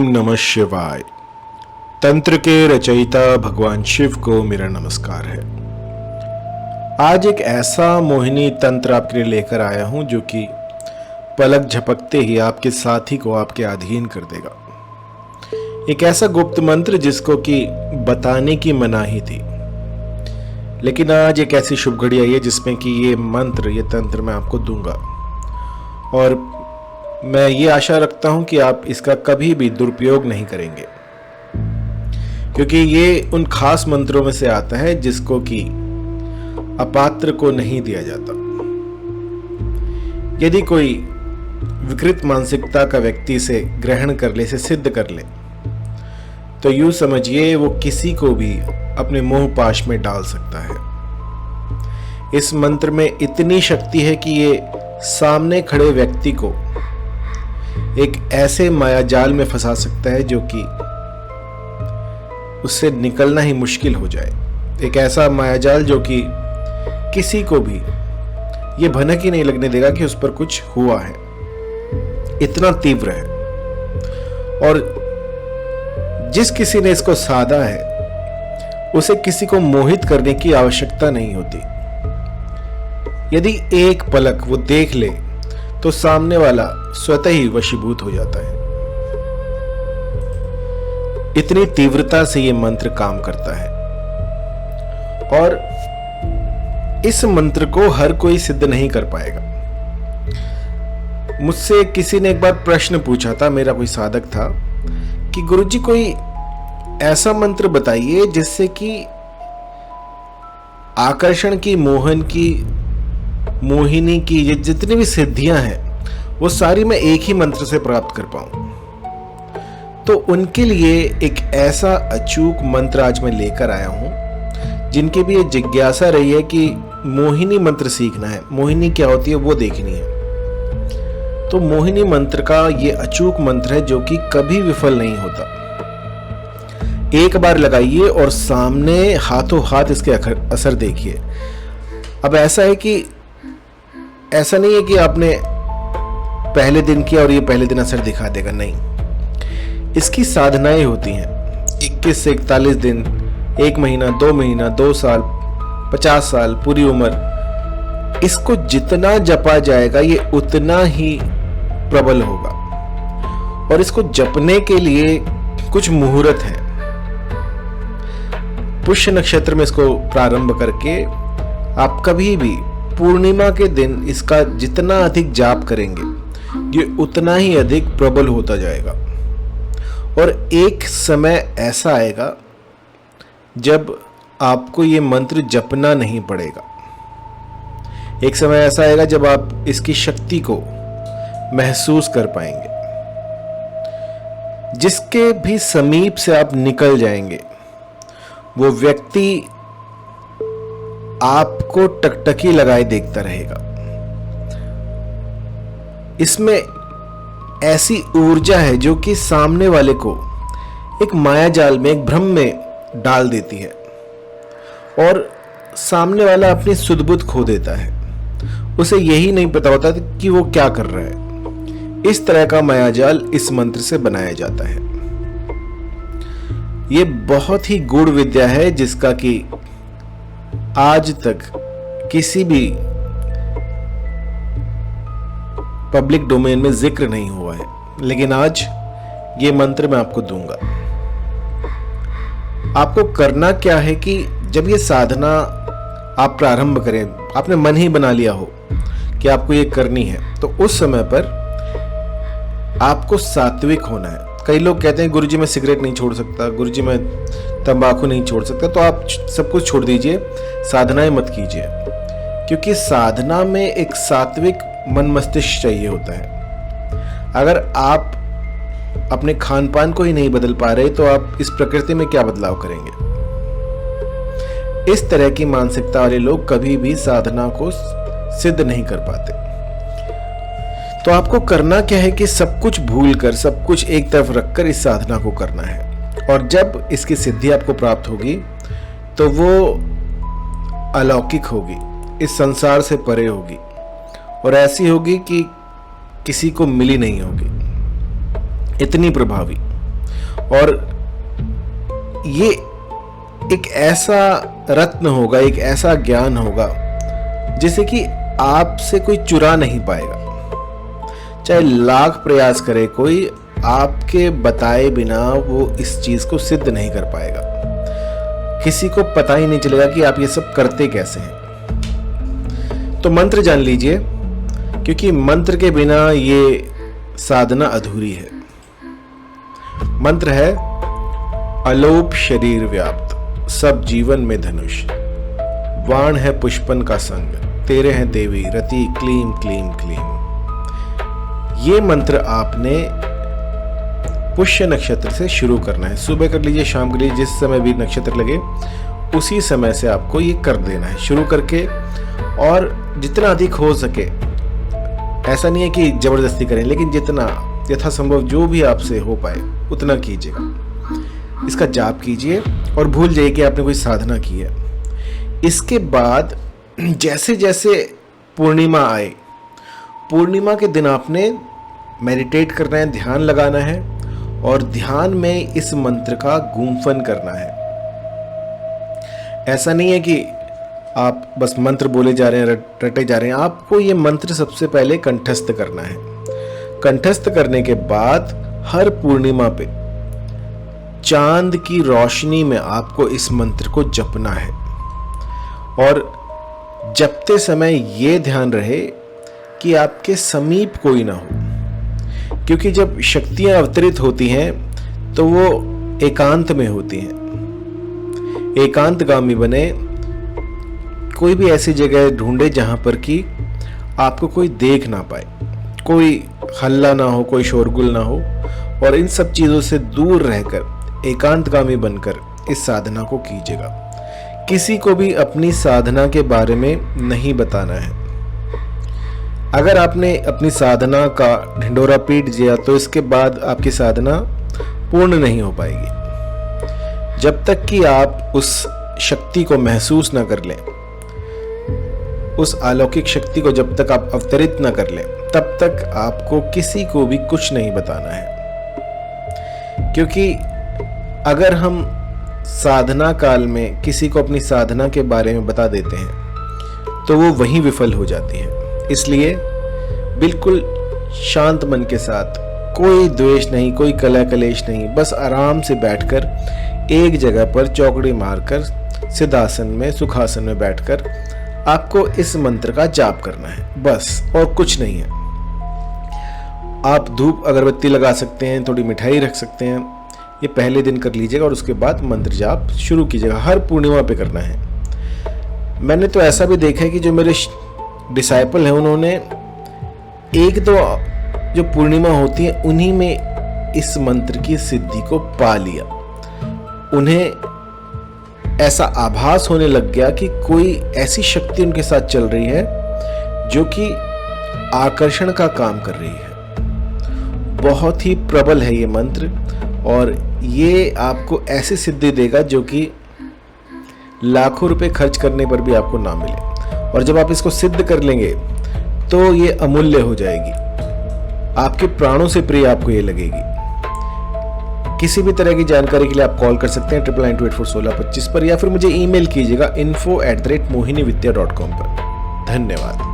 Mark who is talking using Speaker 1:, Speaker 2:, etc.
Speaker 1: ओम नमः शिवाय। तंत्र के रचयिता भगवान शिव को मेरा नमस्कार है। आज एक ऐसा मोहिनी तंत्र आपके लिए लेकर आया हूं जो कि पलक झपकते ही आपके साथी को आपके अधीन कर देगा। एक ऐसा गुप्त मंत्र जिसको कि बताने की मनाही थी, लेकिन आज एक ऐसी शुभ घड़ी आई है जिसमें कि ये मंत्र, ये तंत्र मैं आपको दूंगा और मैं ये आशा रखता हूं कि आप इसका कभी भी दुरुपयोग नहीं करेंगे, क्योंकि ये उन खास मंत्रों में से आता है जिसको कि अपात्र को नहीं दिया जाता। यदि कोई विकृत मानसिकता का व्यक्ति इसे ग्रहण कर ले, इसे सिद्ध कर ले, तो यूं समझिए वो किसी को भी अपने मोह पाश में डाल सकता है। इस मंत्र में इतनी शक्ति है कि ये सामने खड़े व्यक्ति को एक ऐसे मायाजाल में फंसा सकता है जो कि उससे निकलना ही मुश्किल हो जाए। एक ऐसा मायाजाल जो कि किसी को भी ये भनक ही नहीं लगने देगा कि उस पर कुछ हुआ है, इतना तीव्र है। और जिस किसी ने इसको साधा है उसे किसी को मोहित करने की आवश्यकता नहीं होती। यदि एक पलक वो देख ले तो सामने वाला स्वतः ही वशीभूत हो जाता है। इतनी तीव्रता से ये मंत्र काम करता है और इस मंत्र को हर कोई सिद्ध नहीं कर पाएगा। मुझसे किसी ने एक बार प्रश्न पूछा था, मेरा कोई साधक था, कि गुरुजी कोई ऐसा मंत्र बताइए जिससे कि आकर्षण की, मोहन की, मोहिनी की ये जितनी भी सिद्धियां हैं वो सारी मैं एक ही मंत्र से प्राप्त कर पाऊं। तो उनके लिए एक ऐसा अचूक मंत्र आज मैं लेकर आया हूं जिनकी भी ये जिज्ञासा रही है कि मोहिनी मंत्र सीखना है, मोहिनी क्या होती है वो देखनी है। तो मोहिनी मंत्र का ये अचूक मंत्र है जो कि कभी विफल नहीं होता। एक बार लगाइए और सामने हाथों हाथ इसके असर देखिए। अब ऐसा है कि ऐसा नहीं है कि आपने पहले दिन किया और ये पहले दिन असर दिखा देगा, नहीं। इसकी साधनाएं होती हैं 21 से 41 दिन, 1 महीना, 2 महीना, 2 साल, 50 साल, पूरी उम्र। इसको जितना जपा जाएगा ये उतना ही प्रबल होगा। और इसको जपने के लिए कुछ मुहूर्त है। पुष्य नक्षत्र में इसको प्रारंभ करके आप कभी भी पूर्णिमा के दिन इसका जितना अधिक जाप करेंगे ये उतना ही अधिक प्रबल होता जाएगा। और एक समय ऐसा आएगा जब आपको ये मंत्र जपना नहीं पड़ेगा। एक समय ऐसा आएगा जब आप इसकी शक्ति को महसूस कर पाएंगे। जिसके भी समीप से आप निकल जाएंगे वो व्यक्ति आपको टकटकी लगाए देखता रहेगा। इसमें ऐसी ऊर्जा है जो कि सामने वाले को एक मायाजाल में, एक भ्रम में डाल देती है और सामने वाला अपनी सुध-बुध खो देता है। उसे यही नहीं पता होता कि वो क्या कर रहा है। इस तरह का मायाजाल इस मंत्र से बनाया जाता है। ये बहुत ही गूढ़ विद्या है जिसका कि आज तक किसी भी पब्लिक डोमेन में जिक्र नहीं हुआ है, लेकिन आज ये मंत्र मैं आपको दूंगा। आपको करना क्या है कि जब ये साधना आप प्रारंभ करें, आपने मन ही बना लिया हो कि आपको ये करनी है, तो उस समय पर आपको सात्विक होना है। कई लोग कहते हैं गुरुजी मैं सिगरेट नहीं छोड़ सकता, गुरुजी मैं तंबाकू नहीं छोड़ सकता। तो आप सब कुछ छोड़ दीजिए, साधनाएं मत कीजिए, क्योंकि साधना में एक सात्विक मन मस्तिष्क चाहिए होता है। अगर आप अपने खान पान को ही नहीं बदल पा रहे तो आप इस प्रकृति में क्या बदलाव करेंगे। इस तरह की मानसिकता वाले लोग कभी भी साधना को सिद्ध नहीं कर पाते। तो आपको करना क्या है कि सब कुछ भूलकर, सब कुछ एक तरफ रखकर इस साधना को करना है। और जब इसकी सिद्धि आपको प्राप्त होगी तो वो अलौकिक होगी, इस संसार से परे होगी और ऐसी होगी कि किसी को मिली नहीं होगी, इतनी प्रभावी। और ये एक ऐसा रत्न होगा, एक ऐसा ज्ञान होगा जिसे कि आपसे कोई चुरा नहीं पाएगा। चाहे लाख प्रयास करे कोई, आपके बताए बिना वो इस चीज को सिद्ध नहीं कर पाएगा। किसी को पता ही नहीं चलेगा कि आप ये सब करते कैसे हैं। तो मंत्र जान लीजिए, क्योंकि मंत्र के बिना ये साधना अधूरी है। मंत्र है अलोप शरीर व्याप्त, सब जीवन में धनुष, वाण है पुष्पन का संग, तेरे हैं देवी रति क्लीम क्लीम क्लीम। ये मंत्र आपने पुष्य नक्षत्र से शुरू करना है। सुबह कर लीजिए, शाम कर लीजिए, जिस समय भी नक्षत्र लगे उसी समय से आपको ये कर देना है शुरू करके। और जितना अधिक हो सके, ऐसा नहीं है कि जबरदस्ती करें, लेकिन जितना यथासंभव जो भी आपसे हो पाए उतना कीजिएगा। इसका जाप कीजिए और भूल जाइए कि आपने कोई साधना की है। इसके बाद जैसे जैसे पूर्णिमा आए, पूर्णिमा के दिन आपने मेडिटेट करना है, ध्यान लगाना है और ध्यान में इस मंत्र का गुम्फन करना है। ऐसा नहीं है कि आप बस मंत्र बोले जा रहे हैं, रटे जा रहे हैं। आपको ये मंत्र सबसे पहले कंठस्थ करना है। कंठस्थ करने के बाद हर पूर्णिमा पे चांद की रोशनी में आपको इस मंत्र को जपना है। और जपते समय ये ध्यान रहे कि आपके समीप कोई ना हो, क्योंकि जब शक्तियां अवतरित होती हैं तो वो एकांत में होती हैं। एकांतगामी बने, कोई भी ऐसी जगह ढूंढे जहां पर कि आपको कोई देख ना पाए, कोई हल्ला ना हो, कोई शोरगुल ना हो। और इन सब चीज़ों से दूर रहकर एकांतगामी बनकर इस साधना को कीजिएगा। किसी को भी अपनी साधना के बारे में नहीं बताना है। अगर आपने अपनी साधना का ढिंढोरा पीट दिया तो इसके बाद आपकी साधना पूर्ण नहीं हो पाएगी। जब तक कि आप उस शक्ति को महसूस न कर लें, उस अलौकिक शक्ति को जब तक आप अवतरित न कर लें, तब तक आपको किसी को भी कुछ नहीं बताना है। क्योंकि अगर हम साधना काल में किसी को अपनी साधना के बारे में बता देते हैं तो वो वहीं विफल हो जाती है। इसलिए बिल्कुल शांत मन के साथ, कोई द्वेष नहीं, कोई कलह कलेश नहीं, बस आराम से बैठकर एक जगह पर चौकड़ी मारकर सिद्धासन में, सुखासन में बैठकर आपको इस मंत्र का जाप करना है, बस, और कुछ नहीं है। आप धूप अगरबत्ती लगा सकते हैं, थोड़ी मिठाई रख सकते हैं। ये पहले दिन कर लीजिएगा और उसके बाद मंत्र जाप शुरू कीजिएगा। हर पूर्णिमा पे करना है। मैंने तो ऐसा भी देखा है कि जो मेरे डिसाइपल हैं, उन्होंने एक दो जो पूर्णिमा होती है उन्हीं में इस मंत्र की सिद्धि को पा लिया। उन्हें ऐसा आभास होने लग गया कि कोई ऐसी शक्ति उनके साथ चल रही है जो कि आकर्षण का काम कर रही है। बहुत ही प्रबल है ये मंत्र और ये आपको ऐसी सिद्धि देगा जो कि लाखों रुपए खर्च करने पर भी आपको ना मिले। और जब आप इसको सिद्ध कर लेंगे तो ये अमूल्य हो जाएगी, आपके प्राणों से प्रिय आपको ये लगेगी। किसी भी तरह की जानकारी के लिए आप कॉल कर सकते हैं 9992841625 पर, या फिर मुझे ईमेल कीजिएगा info@mohinividya.com पर। धन्यवाद।